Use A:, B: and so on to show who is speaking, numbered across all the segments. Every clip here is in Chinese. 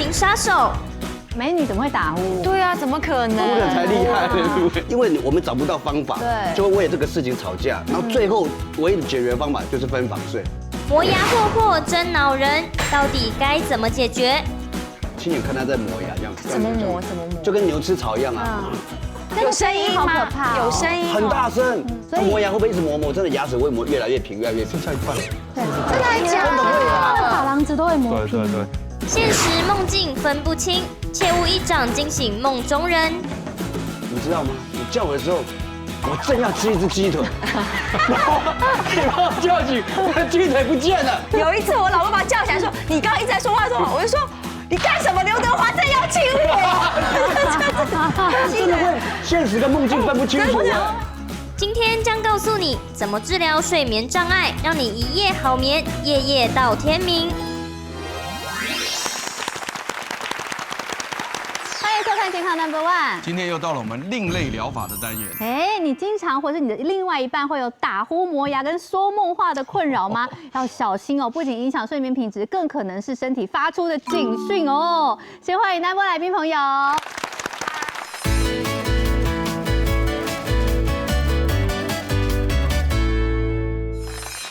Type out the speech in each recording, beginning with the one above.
A: 情杀手。
B: 美女怎么会打呼？
C: 对啊，怎么可能？
D: 哭的才厉害，因为我们找不到方法，
B: 对，
D: 就会为了这个事情吵架，然后最后唯一的解决方法就是分房睡。
A: 磨牙破破真恼人，到底该怎么解决？
D: 亲眼看他在磨牙这样子，
C: 怎么磨？怎么磨？
D: 就跟牛吃草一样啊，
C: 有声音
B: 好
C: 吗？
B: 可怕，
C: 有声音，
D: 很大声。
B: 所以
D: 磨牙会不会一直磨？真的牙齿会磨越来越平，越来越平。剩下一半，
B: 对，
C: 真的还假的？
B: 珐琅质都会磨平。
E: 对。
A: 现实梦境分不清，切勿一掌惊醒梦中人。
D: 你知道吗？你叫我的时候，我正要吃一只鸡腿，然后你把我叫醒，鸡腿不见了。
C: 有一次我老公把我叫起来说：“你刚刚一直在说话，我就说。”你干什么？刘德华正要亲我，
D: 真的会现实跟梦境分不清楚啊！
A: 今天将告诉你怎么治疗睡眠障碍，让你一夜好眠，夜夜到天明。
B: 欢迎收看《健康 No.1》。
E: 今天又到了我们另类疗法的单元。
B: 哎，你经常或是你的另外一半会有打呼、磨牙跟说梦话的困扰吗？要小心哦，不仅影响睡眠品质，更可能是身体发出的警讯哦。先欢迎No.1来宾朋友。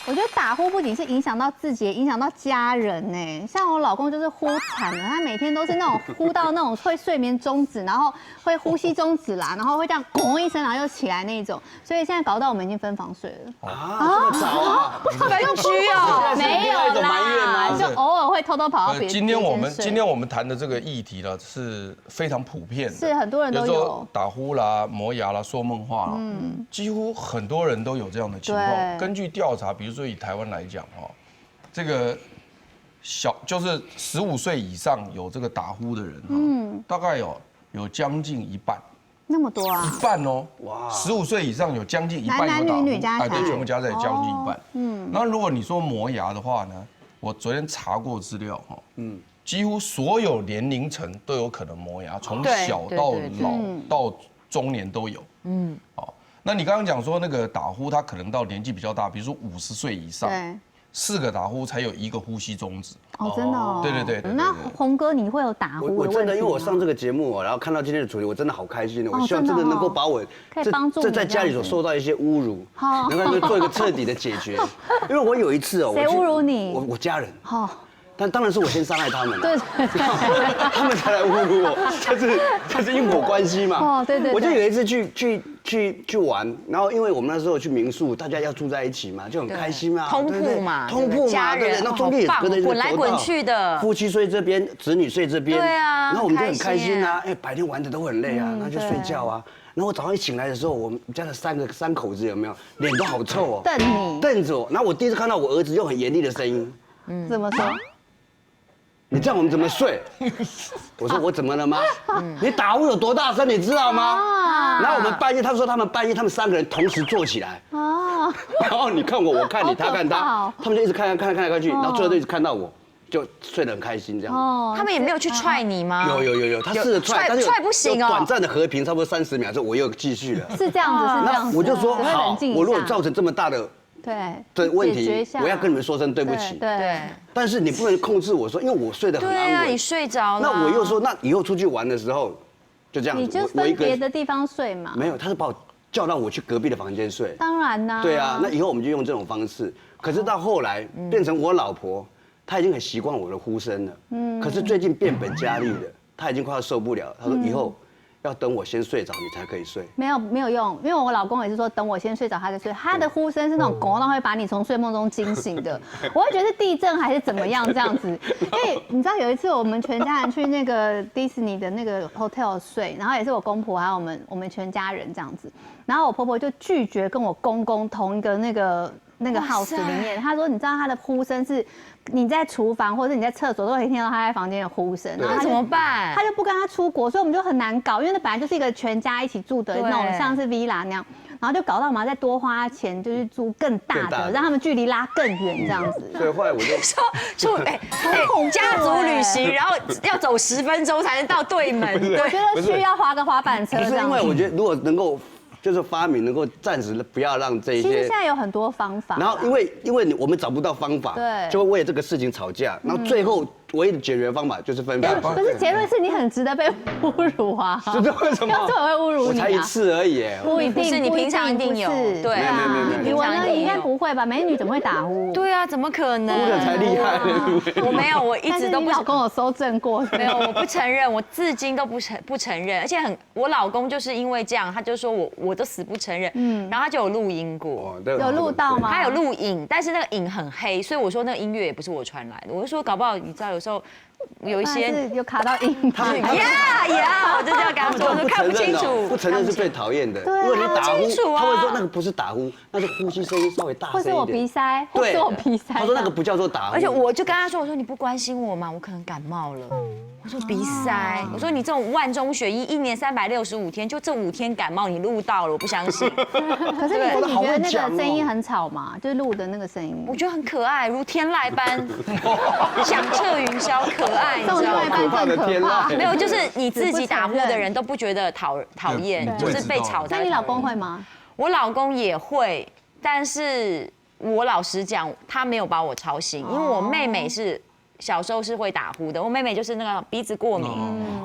B: 我觉得打呼不仅是影响到自己，也影响到家人呢。像我老公就是呼惨了，他每天都是那种呼到那种会睡眠中止，然后会呼吸中止啦，然后会这样咣一声，然后又起来那种。所以现在搞到我们已经分房睡了。
D: 啊，这么早啊？
C: 分居哦，
B: 没有啦，就偶尔会偷偷跑到别人
E: 今天我们谈的这个议题呢是非常普遍的，
B: 是很多人都有
E: 打呼啦、磨牙啦、说梦话啦，几乎很多人都有这样的情况。根据调查，比如说以台湾来讲哈，这个就是15岁以上有这个打呼的人哈，大概有将近一半。
B: 那么多啊！
E: 一半哦，哇！15岁以上有将近一半有打呼，
B: 男女加起来，
E: 对，全部加在将近一半。那如果你说磨牙的话呢，我昨天查过资料哈，几乎所有年龄层都有可能磨牙，从小到老到中年都有。那你刚刚讲说那个打呼，他可能到年纪比较大，比如说50岁以上，4个打呼才有1个呼吸中止。
B: 哦，真的哦。
E: 对。
B: 那洪哥，你会有打呼的问题吗？
D: 我真的，因为我上这个节目，然后看到今天的主题，我真的好开心的。我希望真的能够把我这在家里所受到一些侮辱，能够做一个彻底的解决。因为我有一次哦，
B: 谁侮辱你？
D: 我家人。但当然是我先伤害他们了，
B: 对，
D: 他们才来侮辱我，这是因果关系嘛。
B: 哦，对。
D: 我就有一次去玩，然后因为我们那时候去民宿，大家要住在一起嘛，就很开心嘛，
C: 通铺嘛，
D: 对不对？那中间也隔着一个
C: 滚来滚去的，
D: 夫妻睡这边，子女睡这边，
C: 对啊，
D: 然后我们就很开心啊，白天玩的都很累啊，那就睡觉啊。然后我早上一醒来的时候，我们家的三口子有没有脸都好臭哦，瞪着我。然后我第一次看到我儿子用很严厉的声音，
B: 怎么说？
D: 你这样我们怎么睡？我说我怎么了吗？你打呼有多大声，你知道吗？然后我们半夜，他说他们半夜，他们3个人同时坐起来，然后你看我，我看你，他看他，他们就一直看来看去，然后最后就一直看到我，就睡得很开心这样。
C: 他们也没有去踹你吗？
D: 有，他试着踹，但是
C: 踹不行哦。
D: 短暂的和平，差不多30秒之后，我又继续了。
B: 是这样子，是这样子。
D: 我就说好，我如果造成这么大的问题，我要跟你们说声对不起。
B: 对。
D: 但是你不能控制我说，因为我睡得很安稳。
C: 对啊，你睡着了。
D: 那我又说，那以后出去玩的时候，就这样子。
B: 你就分别的地方睡嘛。
D: 没有，他是把我叫到我去隔壁的房间睡。
B: 当然啦。
D: 对啊，那以后我们就用这种方式。可是到后来变成我老婆，她已经很习惯我的呼声了。可是最近变本加厉了，她已经快要受不了。她说以后要等我先睡着，你才可以睡。没
B: 有用，因为我老公也是说等我先睡着，他再睡。他的呼声是那种拱到会把你从睡梦中惊醒的。我会觉得是地震还是怎么样这样子。因为你知道有一次我们全家人去那个迪士尼的那个 hotel 睡，然后也是我公婆还有我们全家人这样子。然后我婆婆就拒绝跟我公公同一个那个 house 里面。她说你知道他的呼声是你在厨房或者你在厕所都可以听到他在房间的呼声，
C: 那怎么办？
B: 他就不跟他出国，所以我们就很难搞，因为那本来就是一个全家一起住的那种像是 villa 那样，然后就搞到我们要再多花钱，就是租更大的，让他们距离拉更远这样子。
D: 所以后来我就
C: 说家族旅行，然后要走10分钟才能到对门。
B: 我觉得需要滑个滑板车。
D: 不是因为我觉得如果能够。就是发明能够暂时不要让这些。
B: 其实现在有很多方法。
D: 然后因为我们找不到方法，对，就会为了这个事情吵架，然后最后唯一的解决方法就是分房。
B: 可是结论是你很值得被侮辱啊！
D: 这是为什么？
B: 要是我会侮辱你啊！
D: 我才一次而已，
B: 不一定，
C: 是你平常一定有，对啊，
B: 你我呢应该不会吧？美女怎么会打呼？
C: 对啊，怎么可能？
D: 哭的才厉害。
C: 我没有，我一直都不。
B: 你老公有搜证过？
C: 没有，我不承认，我至今都不承认，而且我老公就是因为这样，他就说我都死不承认，然后他就有录音过，
B: 有录到吗？
C: 他有录影，但是那个影很黑，所以我说那个音乐也不是我传来的，我就说搞不好你知道有时候。有一些
B: 有卡到音，
C: 呀，我就这样跟他说，我说看不清楚，
D: 不承认是最讨厌的。
B: 对，
D: 如果你打呼，他会说那个不是打呼，那是呼吸声音稍微大声一点，
B: 或是我鼻塞，或是我鼻塞。
D: 他说那个不叫做打呼。
C: 而且我就跟他说，我说你不关心我吗？我可能感冒了。我说鼻塞，我说你这种万中选一，1年365天，就这5天感冒，你录到了，我不相信。
B: 可是你觉得那个声音很吵吗？就是录的那个声音，
C: 我觉得很可爱，如天籁般响彻云霄，可爱，你知道吗？
B: 可怕的天籁，
C: 没有，就是你自己打呼的人都不觉得讨厌，就是被吵。
B: 那你老公会吗？
C: 我老公也会，但是我老实讲，他没有把我吵醒，因为我妹妹是。小时候是会打呼的，我妹妹就是那个鼻子过敏，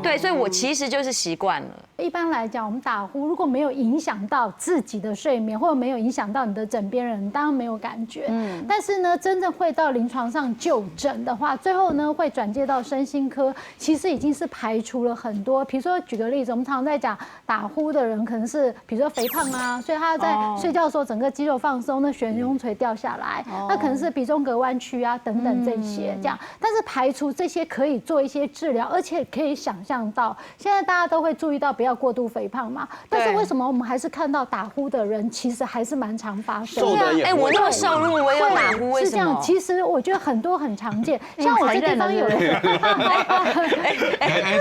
C: 对，所以我其实就是习惯了。
F: 一般来讲，我们打呼如果没有影响到自己的睡眠，或者没有影响到你的枕边人，当然没有感觉。但是呢，真正会到临床上就诊的话，最后呢会转介到身心科，其实已经是排除了很多。比如说举个例子，我们常常在讲打呼的人可能是比如说肥胖啊，所以他在睡觉的时候整个肌肉放松，那悬雍垂掉下来，那可能是鼻中隔弯曲啊等等这些这样。但是排除这些可以做一些治疗，而且可以想象到，现在大家都会注意到不要过度肥胖嘛。但是为什么我们还是看到打呼的人其实还是蛮常发生的？
C: 哎，我那么瘦弱，我也有打呼，为什么？
F: 是这样，其实我觉得很多很常见，像我这地方有人，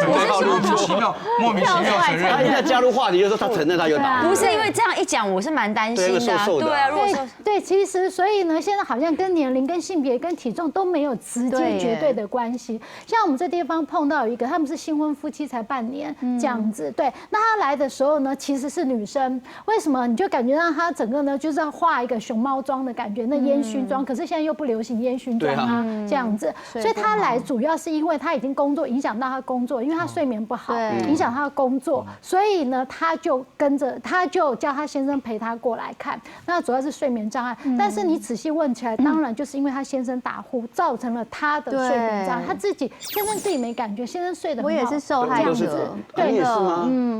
E: 我是莫名其妙承认，
D: 他一下加入话题就说他承认他有打呼，
C: 不是因为这样一讲，我是蛮担心的。对啊，如果说
F: 对，其实所以呢，现在好像跟年龄、跟性别、跟体重都没有直接绝对的关系。像我们这地方碰到一个，他们是新婚夫妻才半年这样子，对。那他来的时候呢，其实是女生，为什么？你就感觉到他整个呢，就是要化一个熊猫妆的感觉，那烟熏妆，可是现在又不流行烟熏妆啊，这样子。所以他来主要是因为他已经工作影响到他工作，因为他睡眠不好，影响他的工作，所以呢，他就叫他先生陪他过来看。那主要是睡眠障碍，但是你仔细问起来，当然就是因为他先生打呼，造成了他的睡眠障碍。他先生自己没感觉，先生睡得很好。
B: 我也是受害者，
F: 对
D: 的，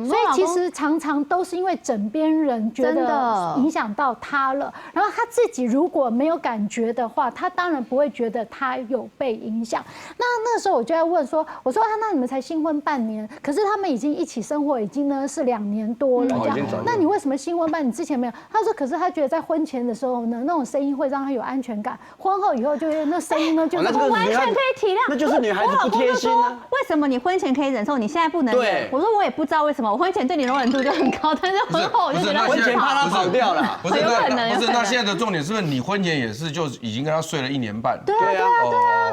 F: 所以其实常常都是因为枕边人觉得影响到他了，然后他自己如果没有感觉的话，他当然不会觉得他有被影响。那时候我就在问说，我说那你们才新婚半年，可是他们已经一起生活已经呢是2年多了这样，那你为什么新婚半年之前没有？他说可是他觉得在婚前的时候呢，那种声音会让他有安全感，婚后以后就那声音呢就
B: 我完全可以体谅，
D: 那就是女孩子不贴心啊。
B: 为什么你婚前可以忍受，你现在不能忍？我说我也不知道为什么，我婚前对你容忍度就很高，但是婚后我就觉得
D: 婚前怕他跑掉了。
E: 不是，那现在的重点是不是你婚前也是就已经跟他睡了1年半？
B: 对啊，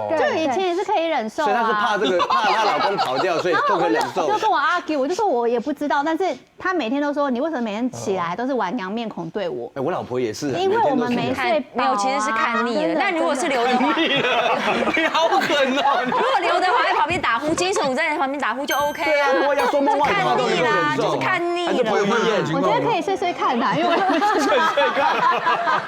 B: 就以前也是可以忍受，
D: 所以他是怕她老公跑掉，所以不可忍受。
B: 就跟我 argue， 我就说我也不知道，但是他每天都说你为什么每天起来都是玩娘面孔对我？
D: 我老婆也是，
B: 因为我们没睡饱，
C: 没有，其实是看腻了。但如果是刘德华，
D: 你好狠哦！
C: 如果刘德华在旁边打呼，金城武在旁边打呼就 OK 啊。
D: 对啊，如果要说梦外跑，
C: 看腻啦，就是看腻了。
B: 我觉得可以睡看的，因为
D: 睡看。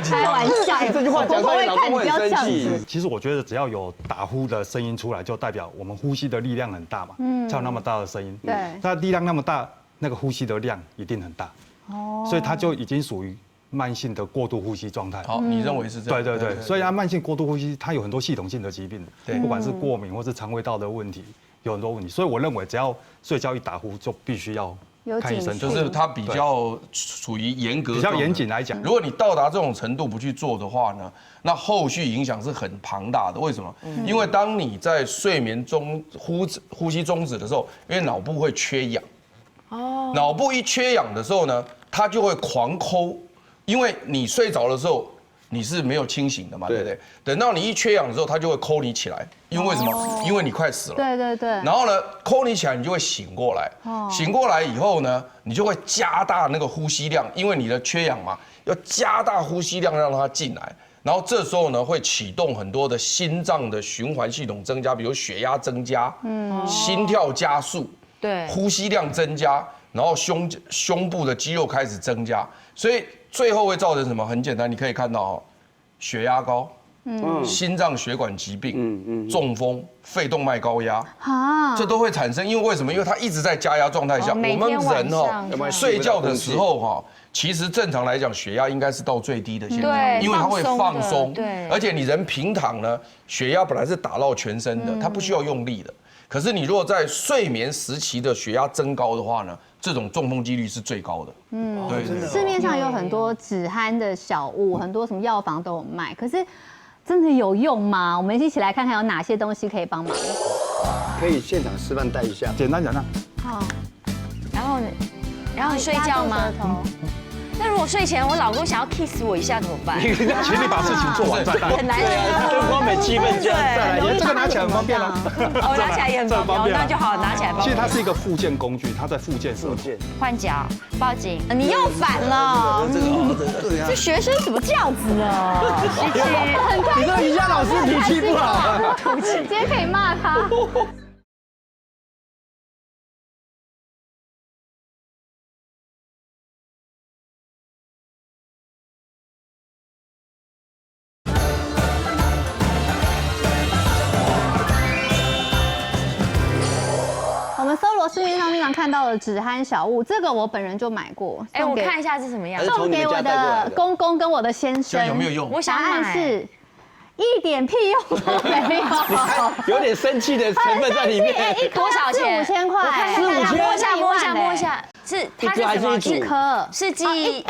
B: 开玩笑，
D: 这句话讲出来，老公会生气。
G: 其实我觉得只要有打呼的声音出来，就代表我们呼吸的力量很大嘛，才有那么大的声音。
B: 对，
G: 那力量那么大，那个呼吸的量一定很大。哦，所以它就已经属于慢性的过度呼吸状态。
E: 好，你认为是这样？
G: 对，所以慢性过度呼吸，它有很多系统性的疾病，不管是过敏或是肠胃道的问题，有很多问题。所以我认为，只要睡觉一打呼，就必须要看医生，
E: 就是它比较属于严格，
G: 比较严谨来讲。
E: 如果你到达这种程度不去做的话呢，那后续影响是很庞大的。为什么？因为当你在睡眠中呼吸中止的时候，因为脑部会缺氧。哦。脑部一缺氧的时候呢，它就会狂抠，因为你睡着的时候你是没有清醒的嘛，对不对？等到你一缺氧的时候，它就会抠你起来，因为什么？因为你快死了。
B: 对。
E: 然后呢，抠你起来，你就会醒过来。醒过来以后呢，你就会加大那个呼吸量，因为你的缺氧嘛，要加大呼吸量让它进来。然后这时候呢会启动很多的心脏的循环系统增加，比如血压增加，心跳加速，
C: 对，
E: 呼吸量增加，然后胸部的肌肉开始增加，所以最后会造成什么？很简单，你可以看到哦，血压高。心脏血管疾病、中风、肺动脉高压，这都会产生。因为为什么？因为它一直在加压状态下。我们人哦，睡觉的时候哈，其实正常来讲，血压应该是到最低的现象，因为它会放松。
C: 对，
E: 而且你人平躺呢，血压本来是打到全身的，它不需要用力的。可是你如果在睡眠时期的血压增高的话呢，这种中风几率是最高的。对，
B: 市面上有很多止鼾的小物，很多什么药房都有卖，可是。真的有用吗？我们一起来看看有哪些东西可以帮忙。
D: 可以现场示范带一下，
G: 简单讲啊。
B: 好，
C: 然后你睡觉吗？那如果睡前我老公想要 kiss 我一下怎么办？
G: 请你把事情做完再来。
C: 很难。
D: 对啊，灯光美气氛佳，再来。
G: 这个拿起来很方便啊。
C: 我拿起来也很方便，那就好，拿起来。
G: 其实它是一个附件工具，它在附件设计。
C: 换脚，报警。你又反了。这学生怎么这样子呢？
D: 你这瑜伽老师脾气不好，
B: 今天可以骂他。市面上经常看到的止鼾小物，这个我本人就买过。
C: 哎，我看一下是什么样，
B: 送给我的公公跟我的先生。
E: 有没有用？
C: 我想买。
B: 是一点屁用都没有，
D: 有点生气的成分在里面。
C: 多少钱
B: ？4、5千块。
C: 摸一下。是它是什么？
B: 几颗？
C: 是记
B: 忆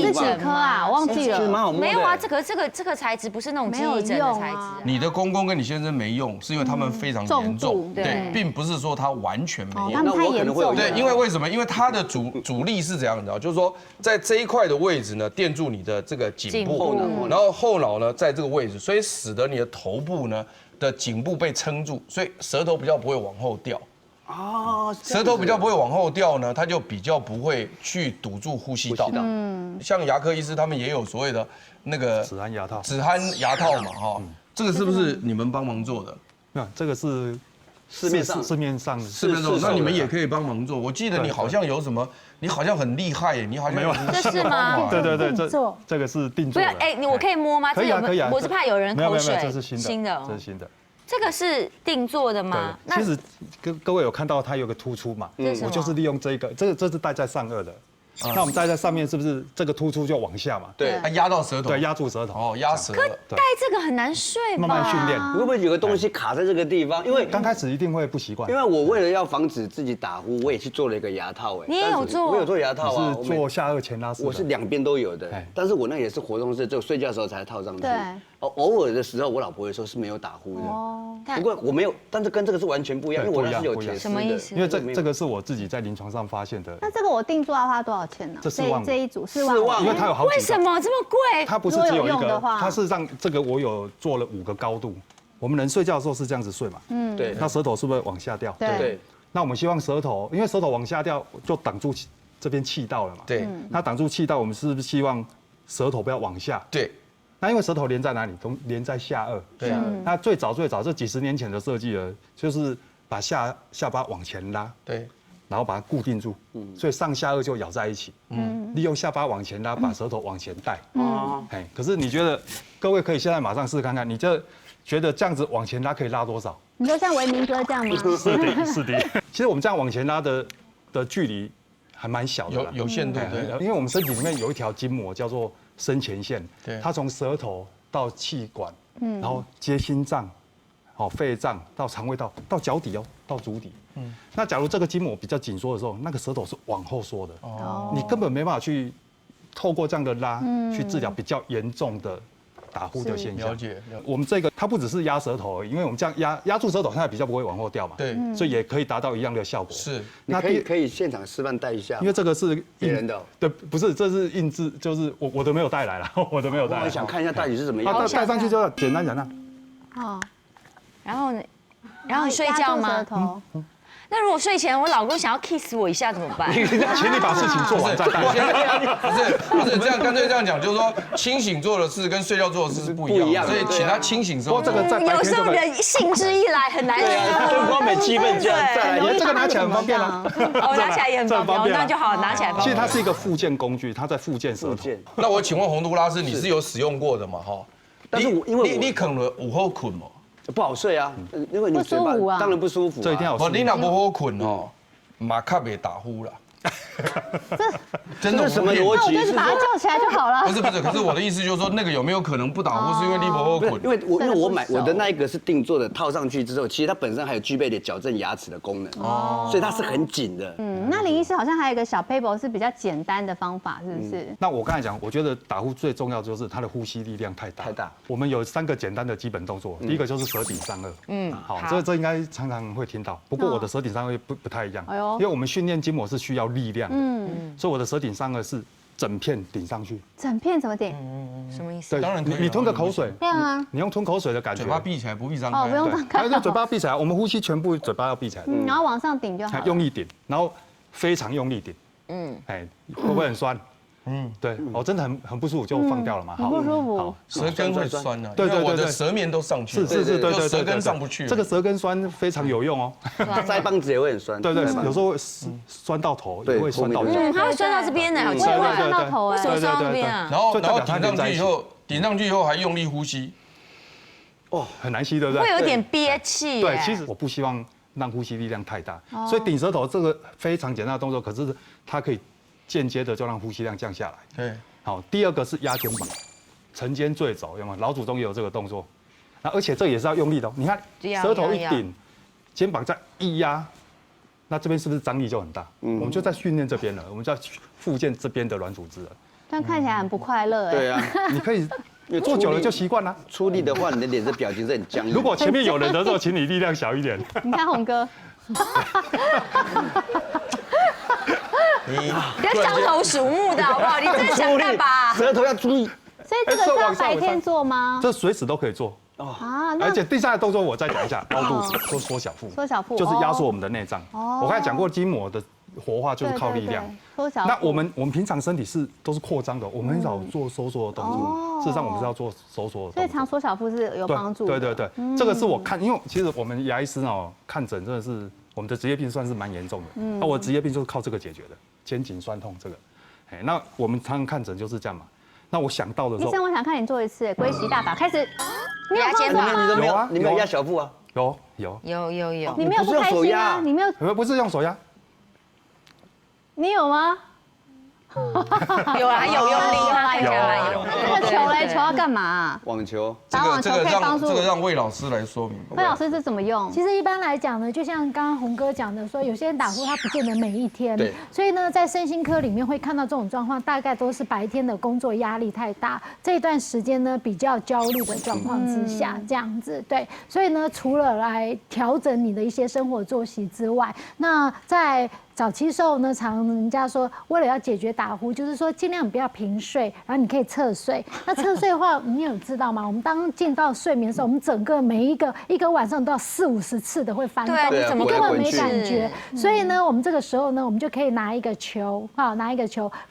B: 是几颗啊？我忘记了。
C: 没有啊，这个材质不是那种记忆枕的材质。
E: 你的公公跟你先生没用，是因为他们非常严重，对，并不是说他完全没用。
B: 他们太严重。
E: 对，因为为什么？因为它的阻力是怎样的？就是说，在这一块的位置呢，垫住你的这个颈部，然后后脑呢在这个位置，所以使得你的头部呢的颈部被撑住，所以舌头比较不会往后掉。舌头比较不会往后掉呢，它就比较不会去堵住呼吸道。像牙科医师他们也有所谓的那个
G: 止鼾牙套。
E: 止鼾牙套嘛，哈，这个是不是你们帮忙做的？
G: 没有，这个是市面上，
E: 那你们也可以帮忙做。我记得你好像有什么，你好像很厉害耶，你好像
G: 没有，
C: 这是吗？
G: 对，这个是定做的。
C: 不要，哎，我可以摸吗？
G: 可以啊，
C: 我是怕有人口水。
G: 这是新的，这是新的。
C: 这个是定做的吗？
G: 其实各位有看到它有个突出嘛？我就是利用这个，这是戴在上颚的。那我们戴在上面是不是这个突出就往下嘛？
E: 对，它压到舌头。
G: 对，压住舌头。
E: 哦，压舌。
C: 可戴这个很难睡吧？
G: 慢慢训练。
D: 会不会有个东西卡在这个地方？因为
G: 刚开始一定会不习惯。
D: 因为我为了要防止自己打呼，我也去做了一个牙套。哎，
C: 你也有做？
D: 我有做牙套啊。
G: 是做下颚前拉式。
D: 我是两边都有的，但是我那也是活动式，只有睡觉的时候才套上去。
B: 对。
D: 偶尔的时候，我老婆会说是没有打呼的。哦。不过我没有，但是跟这个是完全不一样，因为我那是有铁丝的。
C: 什么意思？
G: 因为这个是我自己在临床上发现的。
B: 那这个我定做要花多少钱呢？
G: 这4万。
B: 这一组4万，
G: 因为它有好几个。
C: 为什么这么贵？
G: 它不是只有一个，它是让这个我有做了5个高度。我们人睡觉的时候是这样子睡嘛？
D: 对。
G: 那舌头是不是往下掉？
D: 对。
G: 那我们希望舌头，因为舌头往下掉就挡住这边气道了嘛？
E: 对。
G: 那挡住气道，我们是不是希望舌头不要往下？
E: 对。
G: 那因为舌头连在哪里？连在下颚。
E: 对。
G: 那最早这几十年前的设计了，就是把下巴往前拉。
E: 对。
G: 然后把它固定住，所以上下颚就咬在一起。利用下巴往前拉，把舌头往前带。可是你觉得，各位可以现在马上试看看，你这觉得这样子往前拉可以拉多少？
B: 你就像维明哥这样吗？
G: 是的。其实我们这样往前拉的距离还蛮小的，
E: 有限度。对，
G: 因为我们身体里面有一条筋膜叫做深前线，它从舌头到气管，然后接心脏。肺脏到肠胃道到脚底到足底。那假如这个筋膜比较紧缩的时候，那个舌头是往后缩的。你根本没办法去透过这样的拉去治疗比较严重的打呼的现象。
E: 了解。
G: 我们这个它不只是压舌头而已，因为我们这样压住舌头，它比较不会往后掉嘛。
E: 对。
G: 所以也可以达到一样的效果。
E: 是。
D: 那可以现场示范带一下。
G: 因为这个是
D: 别人的。
G: 对，不是，这是印制，就是我都没有带来了，我都没有带来。
D: 我想看一下到底是怎么样。
G: 戴上去就要简单讲。
C: 然后你睡觉吗？那如果睡前我老公想要 kiss 我一下怎么办？
G: 请你把事情做完再带。
E: 不是这样，干脆这样讲，就是说清醒做的事跟睡觉做的事是不一样的，所以请他清醒之后。
G: 这个在白
C: 有时候
G: 天就可以。
C: 人兴致一来很难
D: 对啊，灯光美气氛这样再来，
G: 这个拿起来很方便啊。
C: 哦，拿起来也很方便，那就好，拿起来方便。
G: 其实它是一个复健工具，它在复健舌头。
E: 那我请问洪都拉斯，你是有使用过的嘛？哈，
D: 但是因为
E: 你可能午后困嘛，
D: 不好睡啊，因为你嘴巴
B: 不舒服啊
D: 当然不舒服，
G: 这一定要有
E: 不，你若不好困哦，马卡别打呼啦。真的
D: 这是什么逻辑？
B: 那我就是把他叫起来就好了。
E: 不是，可是我的意思就是说，那个有没有可能不打呼，是因为你不好困？
D: 因为我买我的那一个是定做的，套上去之后，其实它本身还有具备的矫正牙齿的功能，所以它是很紧的。
B: 那林医师好像还有一个小 paper 是比较简单的方法，是不是？
G: 那我刚才讲，我觉得打呼最重要就是它的呼吸力量太大。我们有3个简单的基本动作，第一个就是舌顶上颚。好，这应该常常会听到。不过我的舌顶上颚不太一样，因为我们训练筋膜是需要力量的。所以我的舌顶上颚是整片顶上去。
B: 整片怎么顶？
C: 什么意思？
G: 对，
E: 当然可以
G: 你吞个口水，
B: 这样啊？
G: 你用吞口水的感觉，
E: 嘴巴闭起来，不必张
B: 哦，
E: 开。
B: 不用张开。
G: 还有嘴巴闭起来，我们呼吸全部嘴巴要闭起来，
B: 然后往上顶就好了。
G: 用力顶，然后非常用力顶。会不会很酸？对，真的很不舒服，就放掉了嘛。
B: 很不舒服。
E: 舌根会酸啊，
G: 对，
E: 我的舌面都上去了，
G: 是，对，
E: 舌根上不去。
G: 这个舌根酸非常有用哦。
D: 腮帮子也会很酸。
G: 对，有时候会酸到头，也会酸到脚。
C: 它会酸到这边呢，好奇
B: 我也会
C: 怪。
B: 酸到头哎。
C: 手酸到这边啊。
E: 然后顶上去以后还用力呼吸，
G: 很难吸，对不对？
C: 会有点憋气。
G: 对，其实我不希望让呼吸力量太大，所以顶舌头这个非常简单的动作，可是它可以间接的就让呼吸量降下来。
E: 对。
G: 好，第二个是压肩膀，沉肩坠肘，有没有？老祖宗也有这个动作，而且这也是要用力的。你看，舌头一顶，肩膀再一压，那这边是不是张力就很大？我们就在训练这边了，我们就要复健这边的软组织了。
B: 但看起来很不快乐哎。
D: 对啊，
G: 你可以做久了就习惯了。
D: 出力的话，你的脸的表情是很僵硬。
G: 如果前面有人的时候，请你力量小一点。
B: 你看洪哥。
C: 你要獐头鼠目的好不好？你真想干嘛？
D: 舌头要注意。
B: 所以这个是要白天做吗？
G: 这随时都可以做。
B: 啊，
G: 而且第3个动作我再讲一下，凹肚子，说缩小腹。
B: 缩小腹
G: 就是压缩我们的内脏。我刚才讲过，筋膜的活化就是靠力量。
B: 缩小。
G: 那我们平常身体都是扩张的，我们很少做收缩的动作。事实上，我们是要做收缩的动作。
B: 所以常缩小腹是有帮助。
G: 对，这个是我看，因为其实我们牙医师看诊真的是我们的职业病算是蛮严重的。那我的职业病就是靠这个解决的，肩颈酸痛这个。那我们常常看诊就是这样嘛。那我想到的时候，
B: 医生，我想看你做一次龟息大法，开始。你有
C: 肩膀
D: 你都没有
G: 啊？
D: 你没有压小腹啊？
G: 有。
B: 你没有不开心啊？你没有？
G: 不是用手压。
B: 你有吗？
C: 有啊，有用力啊，看起来有。
B: 那个球嘞，球要干嘛？
D: 网球。
B: 打网球可以帮助。
E: 这个让魏老师来说明。
B: 魏老师是怎么用？
F: 其实一般来讲呢，就像刚刚洪哥讲的说，有些人打呼他不见得每一天，
D: 对。
F: 所以呢，在身心科里面会看到这种状况，大概都是白天的工作压力太大，这段时间呢比较焦虑的状况之下，这样子对。所以呢，除了来调整你的一些生活作息之外，那在早期时候呢，常人家说，为了要解决打呼，就是说尽量不要平睡，然后你可以侧睡。那侧睡的话，你有知道吗？我们当进到睡眠的时候，我们整个每一个晚上都要40-50次的会翻动，
C: 对，
F: 怎么根本没感觉。所以呢，我们这个时候呢，我们就可以拿一个球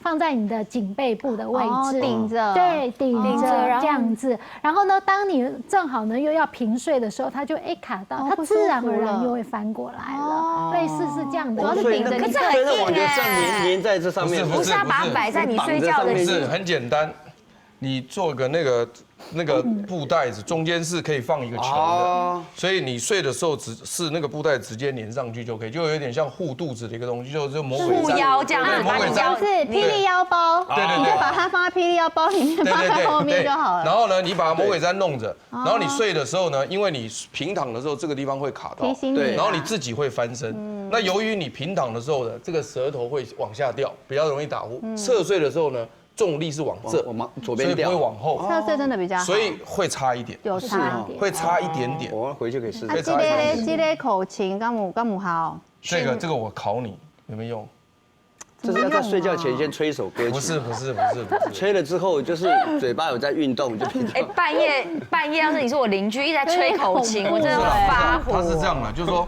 F: 放在你的颈背部的位置，
B: 顶着，
F: 对，顶着这样子。然后呢，当你正好呢又要平睡的时候，它就卡到，它自然而然又会翻过来了。类似是这样的，
B: 主要是顶着。
C: 可是很硬
D: 粘在这上面，
C: 不是要把它摆在你睡觉的。
E: 是很简单，你做个那个布袋子，中间是可以放一个球的，所以你睡的时候只是那个布袋直接粘上去就可以，就有点像护肚子的一个东西，就是魔鬼
C: 护腰这样子，
E: 魔鬼毡
B: 是霹雳腰包，你就把它放在霹雳腰包里面，放在后面就好了。
E: 然后呢，你把魔鬼毡弄着，然后你睡的时候呢，因为你平躺的时候这个地方会卡到，
B: 对，
E: 然后你自己会翻身。那由于你平躺的时候呢，这个舌头会往下掉，比较容易打呼。侧睡的时候呢，重力是往这，
D: 左边掉，
E: 所以不会往后。
B: 侧睡真的比较好，
E: 所以会差一点，
B: 有差一点，
E: 会差一点点。
D: 我回去可以试试。
B: 这个口琴，干母好。
E: 这个我考你有没有用？
D: 就是要在睡觉前先吹一首歌曲。
E: 不是，
D: 吹了之后就是嘴巴有在运动，就比较。
C: 半夜要是你是我邻居一直在吹口琴，我真的会发火。
E: 他是这样的，就是说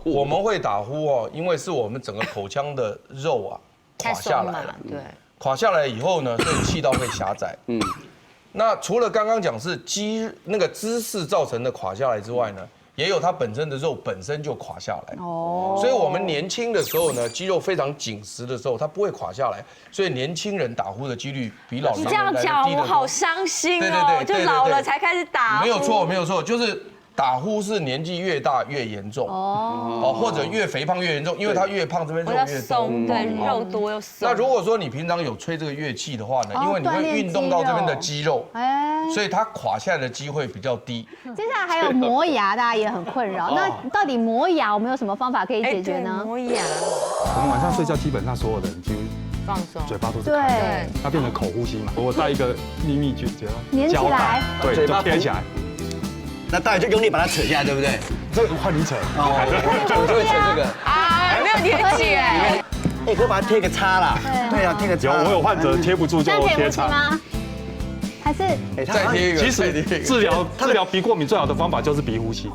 E: 我们会打呼哦，因为是我们整个口腔的肉啊垮下来了，
C: 对，
E: 垮下来以后呢，所以气道会狭窄。那除了刚刚讲是那个姿势造成的垮下来之外呢，也有它本身的肉本身就垮下来。所以我们年轻的时候呢，肌肉非常紧实的时候，它不会垮下来，所以年轻人打呼的几率比老年人来的低得多。
C: 你这样讲我好伤心哦，就老了才开始打呼。
E: 没有错，就是打呼是年纪越大越严重或者越肥胖越严重，因为它越胖这边肉越松，
C: 对，肉多又松。
E: 那如果说你平常有吹这个乐器的话呢，因为你会运动到这边的肌肉，所以它垮下来的机会比较低。
B: 接下来还有磨牙，大家也很困扰。那到底磨牙我们有什么方法可以解决呢？
C: 磨牙，
G: 我们晚上睡觉基本上所有人几乎
C: 放松，
G: 嘴巴都是开的，它变成口呼吸嘛。我带一个秘诀，
B: 粘起来，
G: 对，嘴巴贴起来。
D: 那大家就用力把它扯下来，对不对？
G: 这个换你扯，
D: 我就会扯这个
C: 啊，没有贴起来。
D: 可以把它贴个叉啦。对啊，贴个叉。
G: 我有患者贴不住就贴叉
B: 吗？还是
E: 再贴一个？
G: 其实治疗鼻过敏最好的方法就是鼻呼吸。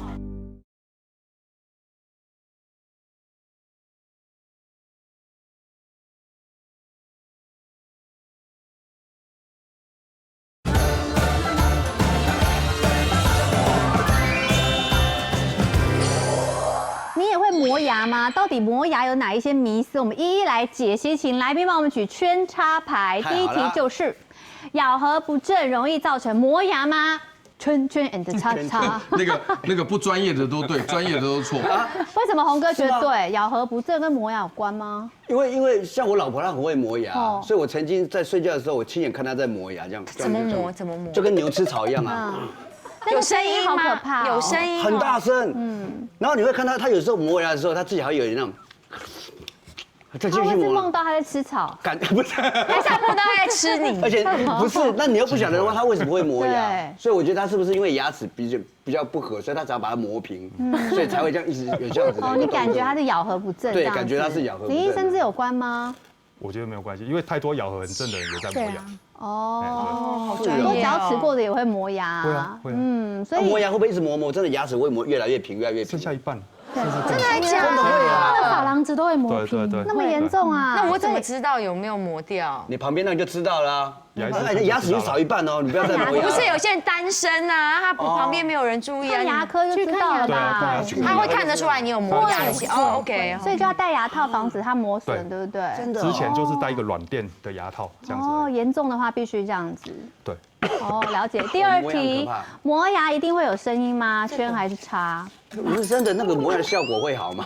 B: 磨牙吗？到底磨牙有哪一些迷思？我们一一来解析，请来宾帮我们举圈插牌。第一题就是咬合不正容易造成磨牙吗？圈圈 and 叉叉。
E: 那个不专业的都对，专业的都错。
B: 为什么洪哥觉得对？咬合不正跟磨牙有关吗？
D: 因为像我老婆她很会磨牙，所以我曾经在睡觉的时候，我亲眼看她在磨牙，这样。
C: 怎么磨？
D: 就跟牛吃草一样啊。
C: 有声音吗？
B: 好可怕，
C: 有声音，
D: 很大声。然后你会看他有时候磨牙的时候，他自己还有点那种。
B: 他会是梦到他在吃草，
D: 不是，
C: 他下梦到他在吃你，
D: 而且不是，那你又不晓得的话，他为什么会磨牙？所以我觉得他是不是因为牙齿比较不合，所以他只要把它磨平，所以才会这样一直有这样子。
B: 你感觉他是咬合不正？
D: 对，感觉他是咬合不正。
B: 你医生这有关吗？
G: 我觉得没有关系，因为太多咬合很正的人也在磨牙。
B: 好专业哦！多嚼齿过的也会磨牙。
G: 会啊。
B: 所以
D: 磨牙会不会一直磨？真的牙齿会磨越来越平，越来越平。
G: 剩下一半。
F: 真的假的？那珐琅质都会磨平，
B: 那么严重啊？
C: 那我怎么知道有没有磨掉？
D: 你旁边那个就知道了。牙齿就少一半哦，你不要再磨牙。
C: 不是有些人单身啊，他旁边没有人注意啊，
B: 牙科就知道了吧？
C: 他会看得出来你有磨牙。哦 ，OK，
B: 所以就要戴牙套防止它磨损，对不对？
D: 真的。
G: 之前就是戴一个软垫的牙套，这样子。
B: 哦，严重的话必须这样子。
G: 对。
B: 哦，了解。第二题，磨牙一定会有声音吗？圈还是叉？
D: 不是真的，那个磨牙的效果会好吗？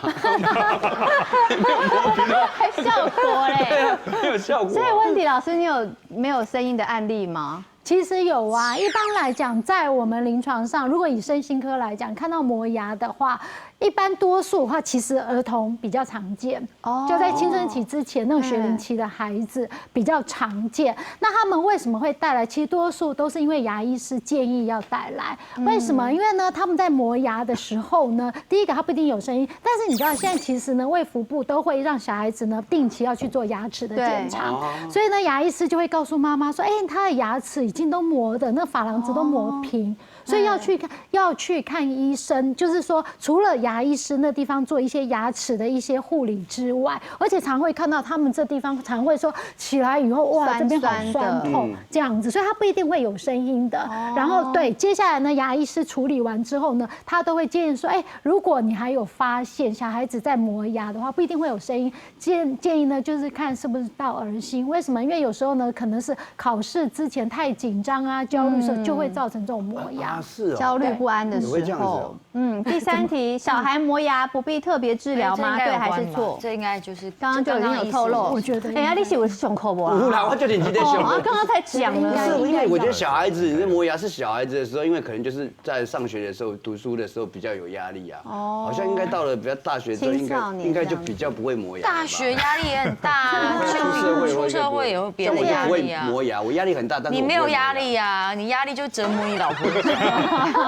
B: 还效果嘞？
D: 没有效果。
B: 所以温迪老师，你有没有声音的案例吗？
F: 其实有啊，一般来讲，在我们临床上，如果以身心科来讲，看到磨牙的话，一般多数的话，其实儿童比较常见，就在青春期之前那种学龄期的孩子比较常见。那他们为什么会带来？其实多数都是因为牙医师建议要带来。为什么？因为呢，他们在磨牙的时候呢，第一个他不一定有声音，但是你知道现在其实呢，卫福部都会让小孩子呢定期要去做牙齿的检查，所以呢，牙医师就会告诉妈妈说，他的牙齿已经都磨的，那珐琅质都磨平。所以要去看医生，就是说除了牙医师那地方做一些牙齿的一些护理之外，而且常会看到他们这地方常会说起来以后哇这边好酸痛这样子，所以他不一定会有声音的。然后对，接下来呢牙医师处理完之后呢，他都会建议说，如果你还有发现小孩子在磨牙的话，不一定会有声音，建议呢就是看是不是到儿心。为什么？因为有时候呢可能是考试之前太紧张啊、焦虑的时候，就会造成这种磨牙。
B: 焦虑不安的时候，第三题，小孩磨牙不必特别治疗吗？对还是错？
C: 这应该就是
B: 刚刚就已经有透露，
F: 我觉得。
B: 你是我是胸口不？
D: 我就你今天胸口。
B: 刚刚才讲了，
D: 是因为我觉得小孩子那磨牙是小孩子的时候，因为可能就是在上学的时候、读书的时候比较有压力啊。好像应该到了比较大学之后，应该就比较不会磨牙。
C: 大学压力也很大，出社会也会别的压力啊。
D: 磨牙，我压力很大，但是
C: 你没有压力啊，你压力就折磨你老婆。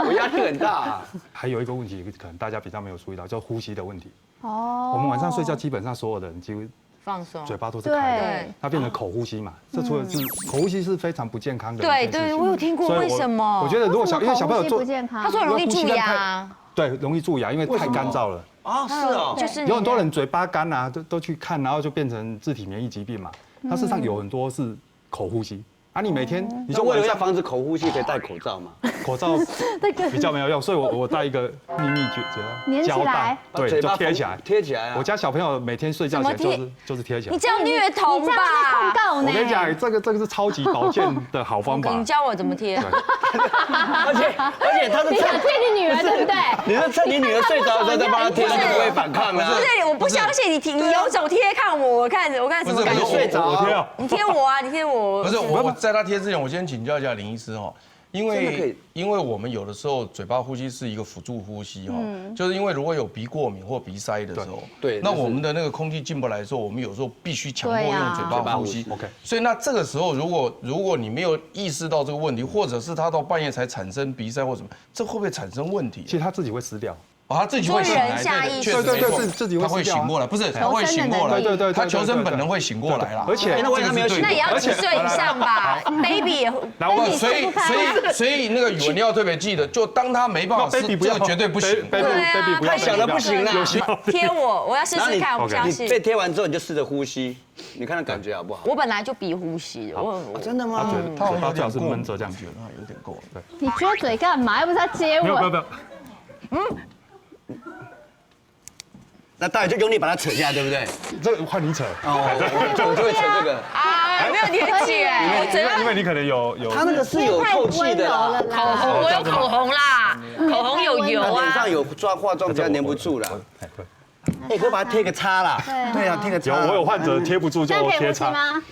D: 我压力很大。
G: 还有一个问题，可能大家比较没有注意到，叫呼吸的问题。我们晚上睡觉基本上所有的人几乎
C: 放松，
G: 嘴巴都是开的
C: 对，
G: 它变成口呼吸嘛。这除了是口呼吸是非常不健康的一件事情。
C: 对，我有听过，
G: 所以
C: 为什么？
G: 我觉得如果因为小朋友
B: 口呼吸不健康，
C: 他说很容易蛀牙，
G: 对，容易蛀牙，因为太干燥了。
D: 啊，是哦，
C: 就是
G: 有很多人嘴巴干啊，都去看，然后就变成自体免疫疾病嘛。它事实上有很多是口呼吸啊，你每天你
D: 就为了
G: 就晚上
D: 要防止口呼吸，可以戴口罩嘛。
G: 口罩比较没有用，所以我带一个秘密
B: 粘起来
G: 胶带，对，就贴起来。
D: 贴起来啊。
G: 我家小朋友每天睡觉前就是贴起来
C: 你。这样虐童
B: 你这样是控
C: 吧？
B: 告呢？
G: 我跟你讲，这个是超级保健的好方法
C: 你。教我怎么贴？
D: 而且他是
B: 你想贴你女儿对不对？
D: 你是趁你女儿睡着的时候再帮她贴，她就不会反抗了。
C: 不是，我不相信你有种贴看我看什么感觉？
D: 睡着
G: 我贴啊，
C: 你贴我啊，你贴我。
E: 不是我在他贴之前，我先请教一下林医师哦，因为我们有的时候嘴巴呼吸是一个辅助呼吸哈，就是因为如果有鼻过敏或鼻塞的时候，
D: 对，
E: 那我们的那个空气进不来的时候，我们有时候必须强迫用嘴巴呼吸。
G: OK，
E: 所以那这个时候如果你没有意识到这个问题，或者是他到半夜才产生鼻塞或什么，这会不会产生问题？
G: 其实他自己会死掉。
E: 哦，他自己会醒来，
G: 对，自己会
E: 他会醒过来，不是他会醒过来，
G: 对，
E: 他求生本能会醒过来啦。
G: 而且
D: 那万一他没有醒，
C: 那也要几岁以上吧？Baby 也，
E: 所以那个语文你要特别记得，就当他没办法，这个绝对不行。
G: baby 不要
D: 想的不行啦。
C: 贴我要试试看，我不相信。
D: 被贴完之后你就试着呼吸，你看他感觉好不好？
C: 我本来就鼻呼吸的，
D: 真的吗？
E: 他
G: 嘴巴
E: 有点
G: 是闷着这样
E: 觉得有点够。对，
B: 你撅嘴干嘛？又不是要接吻。
G: 没有。
D: 那大家就用力把它扯下来，对不对？
G: 这个换你扯。
D: 我就会扯这个。
C: 啊，没有贴起哎，我嘴巴
G: 因为你可能有。
D: 他那个是有透气的啦。
C: 口红我有口红啦，口红有油啊。
D: 脸上有抓化妆比较粘不住了。哎，可以把它贴个叉啦。对啊，贴个叉。
G: 我有患者贴不住就贴叉
B: 吗？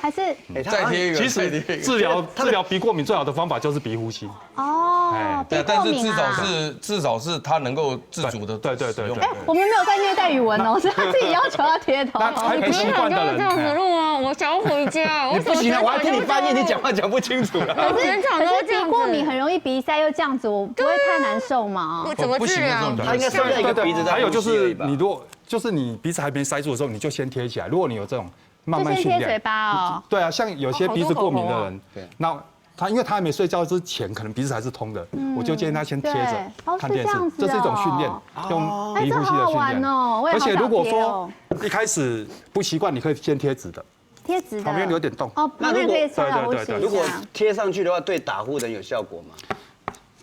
B: 还是
E: 再贴一个？
G: 其实治疗鼻过敏最好的方法就是鼻呼吸。
B: 哦，
E: 对，但是至少是他能够自主的
G: 对。
B: 哎，我们没有在虐待语文哦，是他自己要求要贴头。
G: 那还不习惯的人，
C: 这样子录啊，我想要回家。
D: 你不行了，我还听你翻译，你讲话讲不清楚了。
B: 可是鼻过敏很容易鼻塞又这样子，我不会太难受吗？
C: 我怎么治疗？
D: 他应该塞在一个鼻子，
G: 还有就是你如果就是你鼻子还没塞住的时候，你就先贴起来。如果你有这种慢慢训练，
B: 就先贴嘴巴哦。
G: 对啊，像有些鼻子过敏的人，那他因为他还没睡觉之前，可能鼻子还是通的，我就建议他先贴着看电视，这是一种训练，用鼻呼吸的训练。而且如果说一开始不习惯，你可以先贴纸的，
B: 贴纸的
G: 旁边有点洞。
B: 哦，旁边可以
G: 对。
D: 如果贴上去的话，对打呼人有效果吗？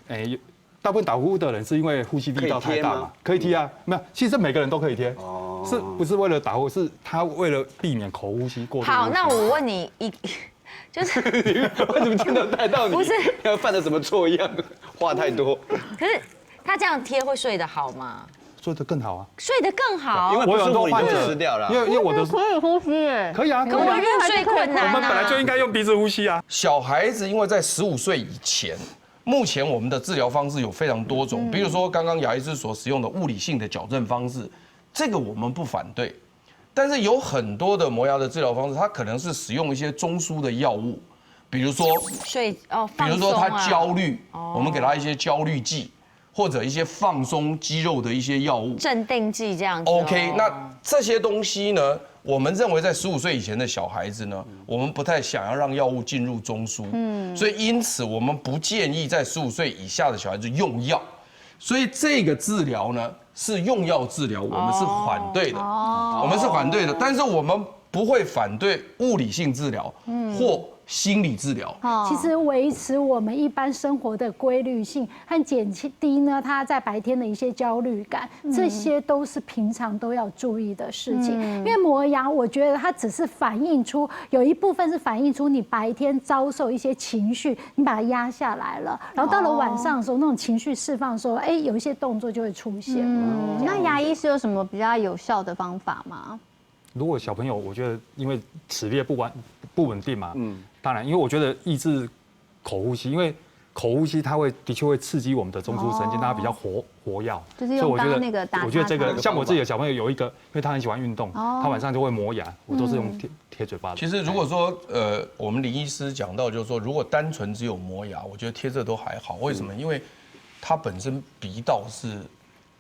G: 哎。大部分打呼的人是因为呼吸力道太大嘛，可以贴啊，没有，其实每个人都可以贴，是不是为了打呼？是他为了避免口呼吸过度。
C: 好，那我问你就是
D: 为什么听得带到你？
C: 不是
D: 要犯了什么错一样，话太多。
C: 可是他这样贴会睡得好吗？
G: 睡得更好啊，
C: 睡得更好，
D: 因为
G: 我有很多患者
D: 吃掉了，
G: 因为我的
B: 可以呼吸耶，
G: 可以啊，
C: 可我入睡困难。
G: 我们本来就应该用鼻子呼吸啊。
E: 小孩子因为在15岁以前。目前我们的治疗方式有非常多种，比如说刚刚牙医师所使用的物理性的矫正方式，这个我们不反对。但是有很多的磨牙的治疗方式，它可能是使用一些中枢的药物，比如说比如说他焦虑，我们给他一些焦虑剂，或者一些放松肌肉的一些药物，
C: 镇定剂这样子。
E: OK， 那这些东西呢？我们认为在15岁以前的小孩子呢，我们不太想要让药物进入中枢，所以因此我们不建议在15岁以下的小孩子用药，所以这个治疗呢是用药治疗，我们是反对的，我们是反对的，但是我们不会反对物理性治疗或心理治疗。
F: 其实维持我们一般生活的规律性和减低呢他在白天的一些焦虑感，这些都是平常都要注意的事情。因为磨牙，我觉得它只是反映出有一部分是反映出你白天遭受一些情绪，你把它压下来了，然后到了晚上的时候，那种情绪释放的时候，哎，有一些动作就会出现了。
B: 那牙医是有什么比较有效的方法吗？
G: 如果小朋友，我觉得因为齿列不稳定嘛，当然，因为我觉得抑制口呼吸，因为口呼吸它的确会刺激我们的中枢神经，让它比较活跃。
B: 就是用刚刚那个打。
G: 我觉得这个像我自己的小朋友有一个，因为他很喜欢运动，他晚上就会磨牙，我都是用贴嘴巴的。
E: 其实如果说我们林医师讲到就是说，如果单纯只有磨牙，我觉得贴这都还好。为什么？因为它本身鼻道是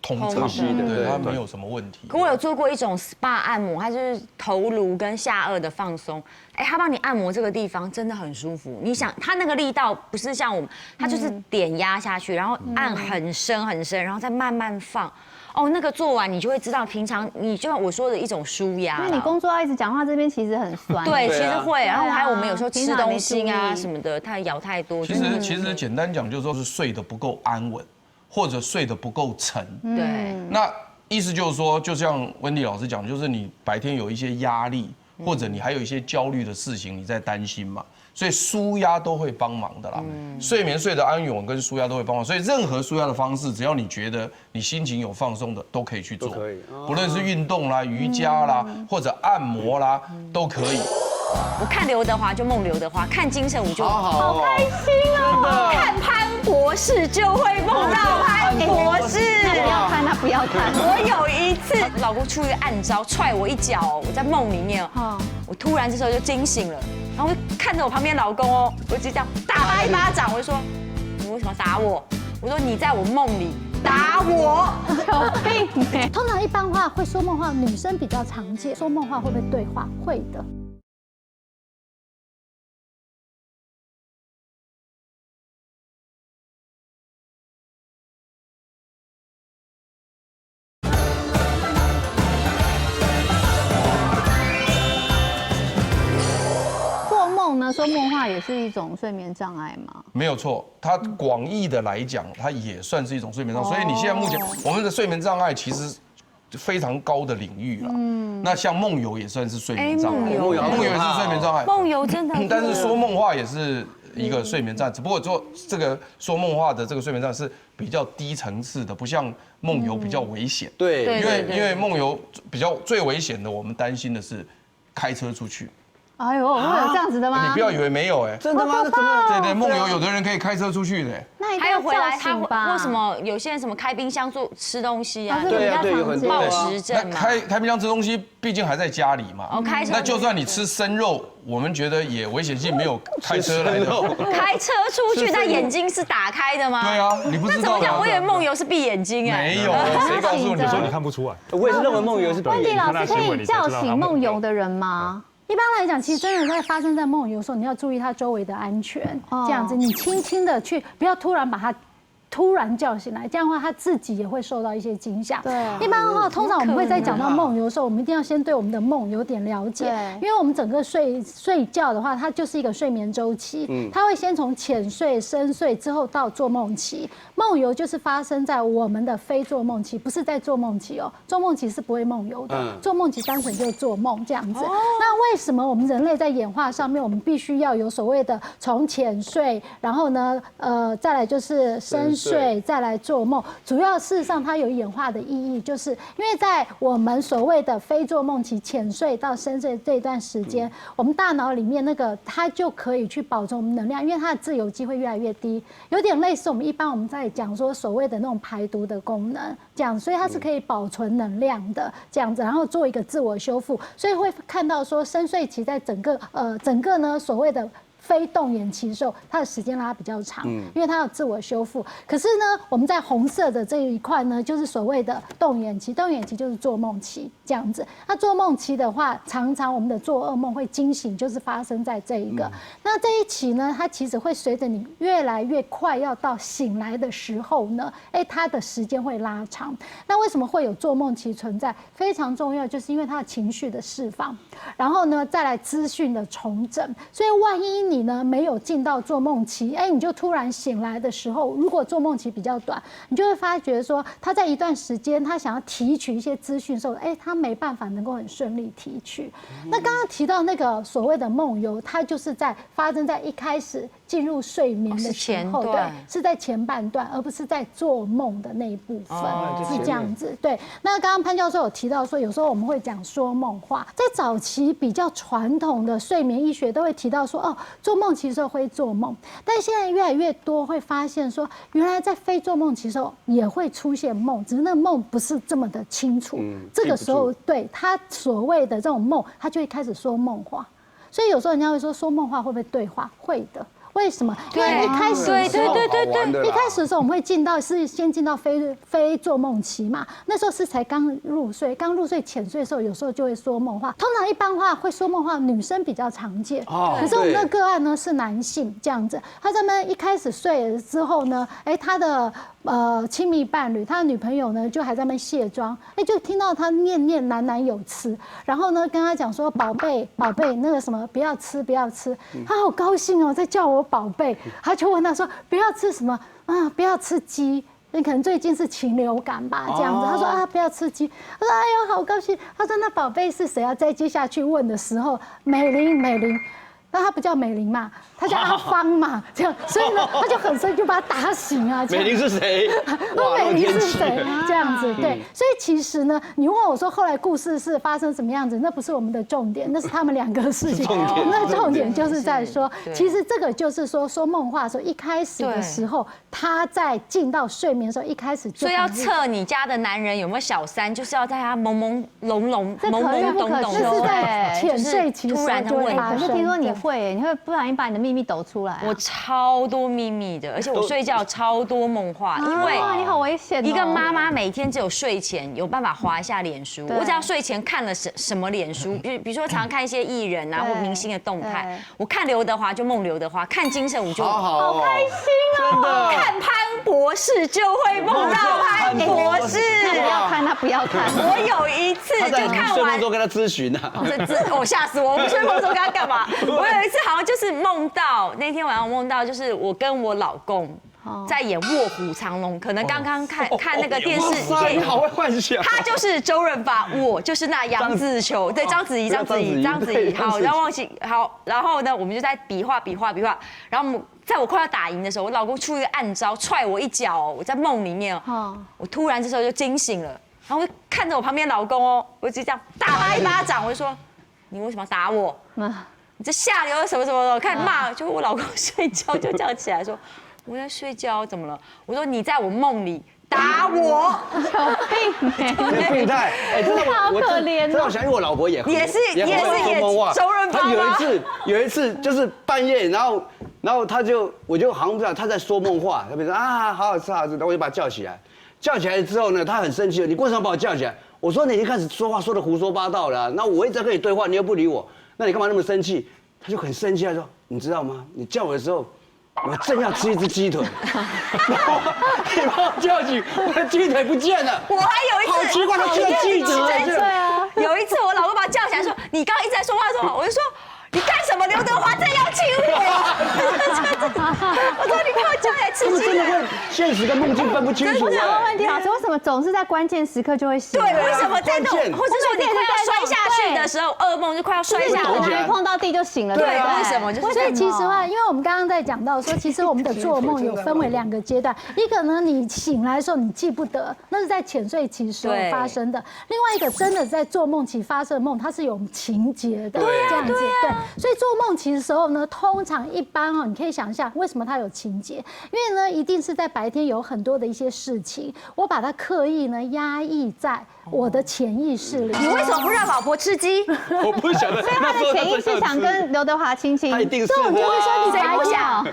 E: 通畅，对，它没有什么问题。
C: 可我有做过一种 SPA 按摩，它就是头颅跟下颚的放松。他帮你按摩这个地方真的很舒服。你想，它那个力道不是像我们，它就是点压下去，然后按很深很深，然后再慢慢放。哦，那个做完你就会知道，平常你就像我说的一种舒压。
B: 因为你工作要一直讲话，这边其实很酸。
C: 对，其实会。然后还有我们有时候吃东西啊什么的，太咬太多。
E: 其实简单讲，就是说是睡得不够安稳，或者睡得不够沉。
C: 对。
E: 那意思就是说，就像温蒂老师讲，就是你白天有一些压力，或者你还有一些焦虑的事情，你在担心嘛。所以舒压都会帮忙的啦，睡眠睡得安稳跟舒压都会帮忙，所以任何舒压的方式，只要你觉得你心情有放松的，都可以去做，不论是运动啦、瑜伽啦，或者按摩啦，都可以。
C: 我看刘德华就梦刘德华，看金城武就
B: 好开心哦！
C: 看潘博士就会梦到潘博士。
B: 不要看，不要看。
C: 我有一次，老公出一个暗招，踹我一脚，我在梦里面，我突然这时候就惊醒了。然后我看着我旁边老公哦，我就这样打他一巴掌，我就说：“你为什么打我？”我说：“你在我梦里打我，
B: 有病！”
F: 通常一般话会说梦话，女生比较常见。说梦话会不会对话？会的。
B: 说梦话也是一种睡眠障碍吗？
E: 没有错，它广义的来讲，它也算是一种睡眠障碍。所以你现在目前我们的睡眠障碍其实非常高的领域了。那像梦游也算是睡眠障碍，梦游也是睡眠障碍。
C: 梦游真的，
E: 但是说梦话也是一个睡眠障碍，只不过说这个说梦话的这个睡眠障碍是比较低层次的，不像梦游比较危险。
D: 对，
E: 因为梦游比较最危险的，我们担心的是开车出去。
B: 哎呦，会有这样子的吗？
E: 你不要以为没有
D: 真的吗？
E: 对，梦游有的人可以开车出去的。
B: 那
C: 还有回来，他为什么有些人什么开冰箱做吃东西啊？
D: 对啊，有很多
C: 暴食症嘛。
E: 开冰箱吃东西，毕竟还在家里嘛。那就算你吃生肉，我们觉得也危险性没有开车来的。
C: 开车出去，那眼睛是打开的吗？
E: 对啊，你不知道。
C: 那怎么讲？我以为梦游是闭眼睛哎。
E: 没有，谁告诉你？
G: 有时候你看不出来。
D: 我也是认为梦游是闭眼睛。
B: 温迪老师可以叫醒梦游的人吗？
F: 一般来讲，其实真的在发生在梦游的时候，你要注意他周围的安全。这样子，你轻轻的去，不要突然把他突然叫醒来，这样的话他自己也会受到一些惊吓。
B: 对，
F: 一般的话，通常我们会在讲到梦游的时候，我们一定要先对我们的梦有点了解，因为我们整个睡觉的话，它就是一个睡眠周期，它会先从浅睡、深睡之后到做梦期。梦游就是发生在我们的非做梦期，不是在做梦期哦。做梦期是不会梦游的，做梦期单纯就是做梦这样子。那为什么我们人类在演化上面，我们必须要有所谓的从浅睡，然后呢，再来就是深睡，再来做梦？主要事实上它有演化的意义，就是因为在我们所谓的非做梦期、浅睡到深睡这一段时间，我们大脑里面那个它就可以去保存我们能量，因为它的自由基会越来越低，有点类似我们一般我们在讲说所谓的那种排毒的功能这样，所以它是可以保存能量的这样子，然后做一个自我修复，所以会看到说深睡期在整个呢所谓的非动眼期的时候，它的时间拉比较长，因为它有自我修复。可是呢，我们在红色的这一块呢，就是所谓的动眼期，动眼期就是做梦期这样子。那做梦期的话，常常我们的做噩梦会惊醒，就是发生在这一个。那这一期呢，它其实会随着你越来越快要到醒来的时候呢，它的时间会拉长。那为什么会有做梦期存在？非常重要，就是因为它的情绪的释放，然后呢，再来资讯的重整。所以万一你呢没有进到做梦期，你就突然醒来的时候，如果做梦期比较短，你就会发觉说他在一段时间他想要提取一些资讯的时候，他没办法能够很顺利提取。那刚刚提到那个所谓的梦游，它就是在发生在一开始进入睡眠的时候，对，是在前半段，而不是在做梦的那一部分，是这样子。对，那刚刚潘教授有提到说，有时候我们会讲说梦话，在早期比较传统的睡眠医学都会提到说，做梦期的时候会做梦，但现在越来越多会发现说，原来在非做梦期的时候也会出现梦，只是那梦不是这么的清楚。这个时候，对他所谓的这种梦，他就会开始说梦话。所以有时候人家会说梦话会不会对话？会的。为什么？因为一开始的时候，一开始的时候我们会先进到非做梦期嘛，那时候是才刚入睡浅睡的时候，有时候就会说梦话。通常一般话会说梦话，女生比较常见。可是我们的个案呢是男性这样子，他在那一开始睡了之后呢，他的亲密伴侣，他的女朋友呢就还在那边卸妆，就听到他念喃有词，然后呢跟他讲说宝贝那个什么不要吃，他好高兴哦，在叫我宝贝，他就问他说不要吃什么啊，不要吃鸡。你可能最近是禽流感吧，这样子。他说啊，不要吃鸡。他说哎呦，好高兴。他说那宝贝是谁啊？再接下去问的时候，美玲。那他不叫美玲嘛，他叫阿芳嘛，这样，所以呢，他就很生气，就把他打醒啊。
D: 美玲是谁？
F: 美玲是谁？这样子，对。所以其实呢，你问我说后来故事是发生什么样子，那不是我们的重点，那是他们两个的事情。我们的重点就是在说，其实这个就是说梦话的时候，一开始的时候，他在进到睡眠的时候，一开始就。
C: 所以要测你家的男人有没有小三，就是要在他朦朦胧胧、懵懵懂懂的时候，
F: 是在浅睡期
C: 突然就会发生。
B: 听说你会不小心把你的秘密抖出来？
C: 我超多秘密的，而且我睡觉超多梦话，因为
B: 你好危险。
C: 一个妈妈每天只有睡前有办法滑一下脸书，我只要睡前看了什么脸书，比如说常看一些艺人啊或明星的动态，我看刘德华就梦刘德华，看金城武就
B: 好开心哦，
C: 看潘博士就会梦到潘博士。
B: 那不要看。
C: 我有一次就看完，
D: 睡梦中跟他咨询啊，
C: 我吓死我！我睡梦中跟他干嘛？我有一次好像就是梦到那天晚上梦到，就是我跟我老公在演《卧虎藏龙》，可能刚刚看那个电视
D: 你好会幻想。
C: 他就是周润发，我就是那杨紫琼，对，章子怡。好，然后忘记好，然后呢，我们就在比划，然后在我快要打赢的时候，我老公出一个暗招，踹我一脚，我在梦里面，我突然这时候就惊醒了，然后我就看着我旁边老公哦，我就这样打他一巴掌，我就说你为什么要打我？你这下流什么，开始骂，就我老公睡觉就这样起来说，我在睡觉，怎么了？我说你在我梦里打我，
B: 有病
D: 病态，真的
B: 好可怜。
D: 真的，我想起我老婆也
C: 是演周润发。
D: 她有一次就是半夜，然后我就好像不知道她在说梦话，她比如说啊好好吃，然后我就把她叫起来，之后呢，她很生气了，你为什么把我叫起来？我说你已经开始说话说的胡说八道了，那我一直在跟你对话，你又不理我。那你干嘛那么生气？他就很生气，他说：“你知道吗？你叫我的时候，我正要吃一只鸡腿，然后你把我叫起，我的鸡腿不见了。
C: 我还有一次，
D: 好奇怪，他居然记得。
C: 对啊，有一次我老公把我叫起来说：‘你刚刚一直在说话，我就说。’你干什么？刘德华正要亲我！我说你把我叫起来吃鸡
D: 真的会现实跟梦境分不清楚。
B: 我想问问题，老师为什么总是在关键时刻就会醒？
C: 对，为什么在那种，或者说你快要摔下去的时候，噩梦就快要摔下来，
B: 还没碰到地就醒了。
C: 对，为什么？
F: 所以其实因为我们刚刚在讲到说，其实我们的做梦有分为2个阶段，一个呢，你醒来的时候你记不得，那是在浅睡期时候发生的；另外一个真的在做梦期发生的梦，它是有情节的，这样子对。所以做梦期的时候呢，通常一般你可以想象为什么它有情节，因为呢，一定是在白天有很多的一些事情，我把它刻意呢压抑在我的潜意识里。
C: 你为什么不让老婆吃鸡？
D: 我不晓得。
B: 所以他的潜意识想跟刘德华亲亲。
D: 他一定是。
F: 这种就会说你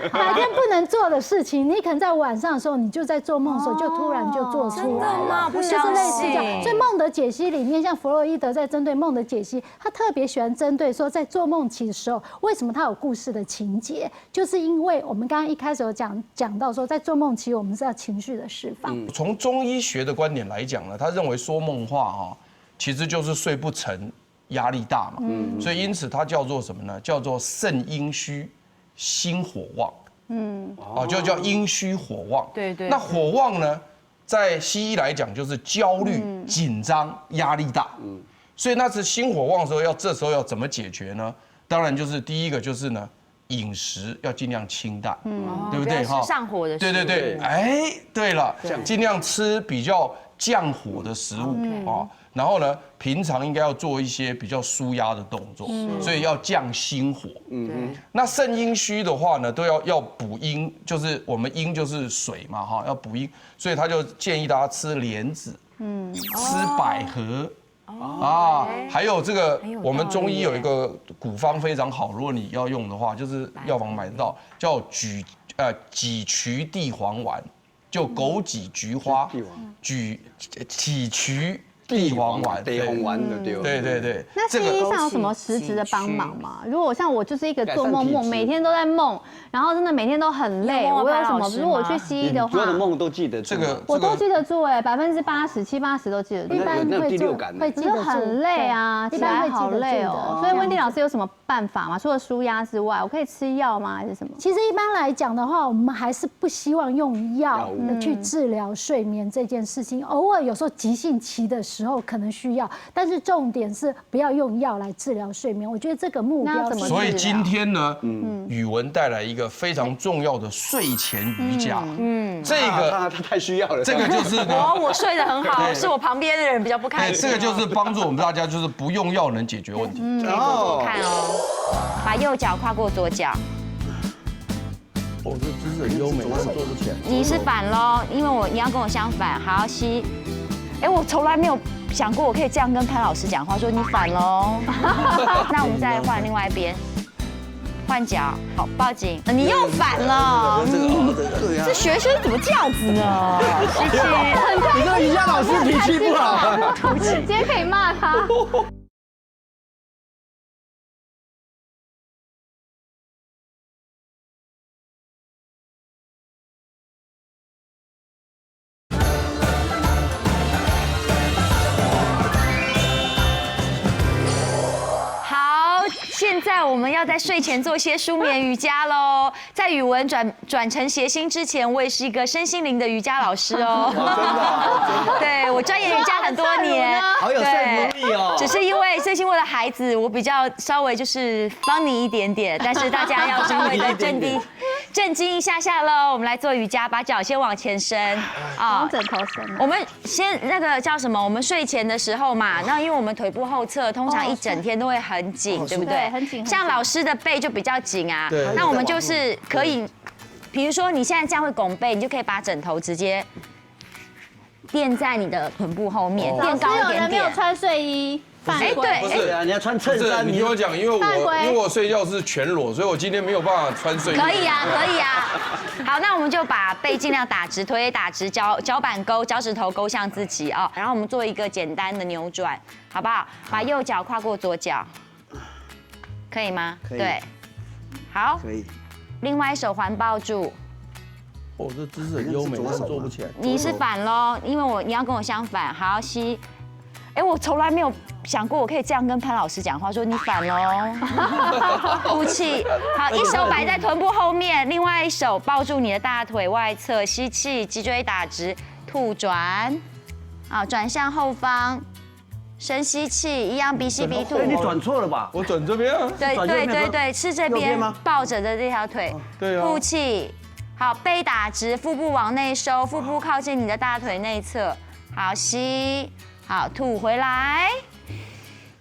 F: 白天不能做的事情，你可能在晚上的时候，你就在做梦的时候就突然就做出来了。
C: 不
F: 就是类似这样。所以梦的解析里面，像弗洛伊德在针对梦的解析，他特别喜欢针对说在做梦期的时候，为什么他有故事的情节，就是因为我们刚刚一开始有讲到说，在做梦期我们是要情绪的释放。
E: 从中医学的观点来讲呢，他认为说梦话其实就是睡不成，压力大嘛，所以因此它叫做什么呢？叫做肾阴虚，心火旺，就叫阴虚火旺。
C: 对。
E: 那火旺呢，在西医来讲就是焦虑、紧张、压力大。所以那是心火旺的时候，这时候要怎么解决呢？当然就是第一个就是呢，饮食要尽量清淡，对不对？
C: 哈，上火的食物。
E: 对，对了，尽量吃比较降火的食物啊。然后呢，平常应该要做一些比较舒压的动作，所以要降心火。那肾阴虚的话呢，都要补阴，就是我们阴就是水嘛，要补阴，所以他就建议大家吃莲子，吃百合，啊，还有这个我们中医有一个古方非常好，如果你要用的话，就是药房买得到，叫杞渠地黄丸，就枸杞、菊花、杞渠。地黄丸，
D: 地黄丸的
E: 对。
B: 那西医上有什么实质的帮忙吗？如果像我就是一个做梦，每天都在梦，然后真的每天都很累，我有什么？如果我去西医的话，
D: 所有的梦都记得
E: 这个，
B: 我都记得住哎，80%、70%-80%都记得住。
F: 一般
D: 那有第六感，
F: 会记得住，
B: 很累啊，起来好累哦。所以温蒂老师有什么办法吗？除了舒压之外，我可以吃药吗？还是什么？
F: 其实一般来讲的话，我们还是不希望用药去治疗睡眠这件事情。偶尔有时候急性期的时候可能需要，但是重点是不要用药来治疗睡眠。我觉得这个目标怎么？
E: 所以今天呢，宇文带来一个非常重要的睡前瑜伽。这个
D: 他太需要了。
E: 这个就是呢，
C: 我睡得很好，是我旁边的人比较不开心。
E: 这个就是帮助我们大家，就是不用药能解决问题。
C: 看哦，把右脚跨过左脚。
E: 哦，这姿势很优美，我做不起来。
C: 你是反喽，因为你要跟我相反。好，吸。我从来没有想过我可以这样跟潘老师讲话，说你反喽。那我们再换另外一边，换脚，好，抱紧。你又反了。这学生怎么这样子呢？吸气。
D: 你这个瑜伽老师脾气不好。
B: 今天可以骂他。
C: 现在我们要在睡前做些舒眠瑜伽喽。在宇文转成谐星之前，我也是一个身心灵的瑜伽老师哦。真的，对我钻研瑜伽很多年，
D: 好有说服力哦。
C: 只是因为最近为了孩子，我比较稍微就是帮你一点点，但是大家要稍微的震惊一下喽。我们来做瑜伽，把脚先往前伸
B: 啊，往枕头伸。
C: 我们先那个叫什么？我们睡前的时候嘛，那因为我们腿部后侧通常一整天都会很紧，对不对？
B: 很紧。
C: 像老师的背就比较紧啊，那我们就是可以，比如说你现在这样会拱背，你就可以把枕头直接垫在你的臀部后面，垫高一点点。
B: 有人没有穿睡衣。
C: 对，
D: 不是啊，你要穿衬衫。
E: 你听我讲，因为我睡觉是全裸，所以我今天没有办法穿睡衣。
C: 可以啊。好，那我们就把背尽量打直，腿也打直，脚板勾，脚趾头勾向自己啊。然后我们做一个简单的扭转，好不好？把右脚跨过左脚，可以吗？
D: 可以。
C: 对，好。
D: 可以。
C: 另外一手环抱住。
E: 哦，这姿势很优美，但做不起来。
C: 你是反喽，因为你要跟我相反。好，吸。我从来没有想过我可以这样跟潘老师讲话，说你反喽。呼气，好，一手摆在臀部后面，另外一手抱住你的大腿外侧，吸气，脊椎打直，吐转，好，转向后方，深吸气，一样鼻吸鼻吐。
D: 你转错了吧？
E: 我转这边啊。
C: 对，是这边抱着的这条腿。
E: 对啊。
C: 呼气，好，背打直，腹部往内收，腹部靠近你的大腿内侧。好，吸。好，吐回来，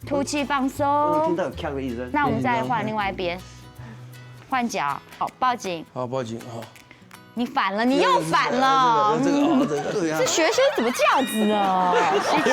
C: 吐气放松。
D: 我听到有跳个一声。
C: 那我们再换另外一边，换脚，好，抱紧。
E: 好，抱紧，好。
C: 你反了，你又反了。这学生怎么这样子呢？吸气。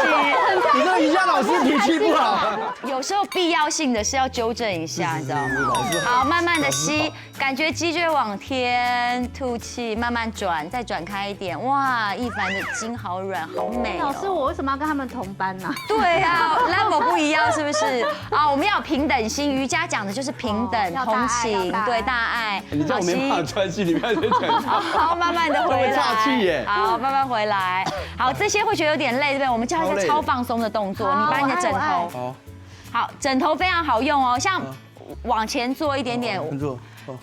D: 你这个瑜伽老师脾气不好。
C: 有时候必要性的是要纠正一下，你知道吗？好，慢慢的吸，感觉脊椎往天，吐气，慢慢转，再转开一点。哇，一凡的筋好软，好美。
B: 老师，我为什么要跟他们同班呢？
C: 对啊 ，level 不一样，是不是？啊，我们要有平等心，瑜伽讲的就是平等、同情，对，大爱。
D: 你这样我没办法专心，你不要再讲。
C: 好，慢慢的回来。
D: 岔气耶。
C: 好，慢慢回来。好，这些会觉得有点累，对不对？我们教一个超放松的动作，你把你的枕头。好，枕头非常好用哦，像往前坐一点点。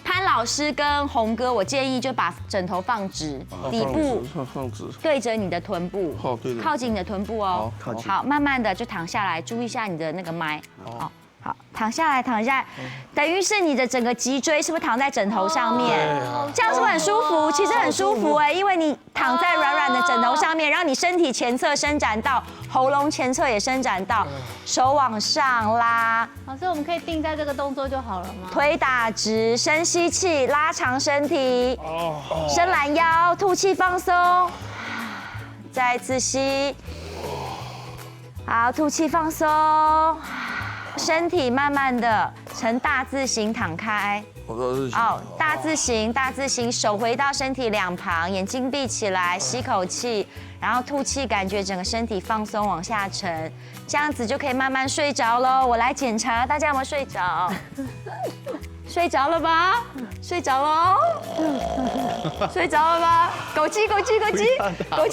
C: 潘老师跟洪哥，我建议就把枕头放直，底部
E: 放直，
C: 对着你的臀部，靠近你的臀部哦。好，慢慢的就躺下来，注意一下你的那个麦。好，躺下来，等于是你的整个脊椎是不是躺在枕头上面？这样是不是很舒服？其实很舒服哎，因为你躺在软软的枕头上面，然后你身体前侧伸展到，喉咙前侧也伸展到，手往上拉。
B: 老师，我们可以定在这个动作就好了吗？
C: 腿打直，深吸气，拉长身体，伸懒腰，吐气放松，再一次吸。好，吐气放松，身体慢慢的呈大字形躺开。好，大字形，手回到身体两旁，眼睛闭起来，吸口气，然后吐气，感觉整个身体放松往下沉，这样子就可以慢慢睡着喽。我来检查大家有没有睡着，睡着了吧？睡着喽，睡着了吧？枸杞，老师，好舒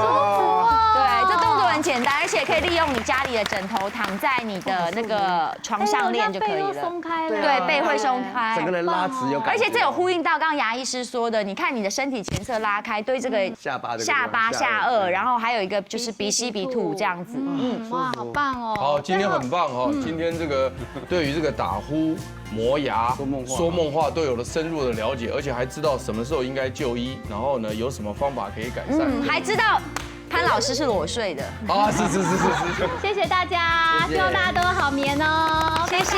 C: 服哦。对，这动作很简单，而且可以利用你家里的枕头躺在你的那个床上练就可以了。
B: 松开了，
C: 对，背会松开，
D: 整个人拉直有感觉。
C: 而且这有呼应到刚刚牙医师说的，你看你的身体前侧拉开，对这个下巴、下颚，然后还有一个就是鼻吸鼻吐这样子。
B: 哇，好棒哦。
E: 好，今天很棒哦，今天这个对于这个打呼、磨牙、说梦话都有了深入的了解，而且还知道什么时候应该就医，然后呢有什么方法可以改善。
C: 还知道潘老师是裸睡的。
E: 啊，是。
B: 谢谢大家，希望大家都好眠哦。
C: 谢谢。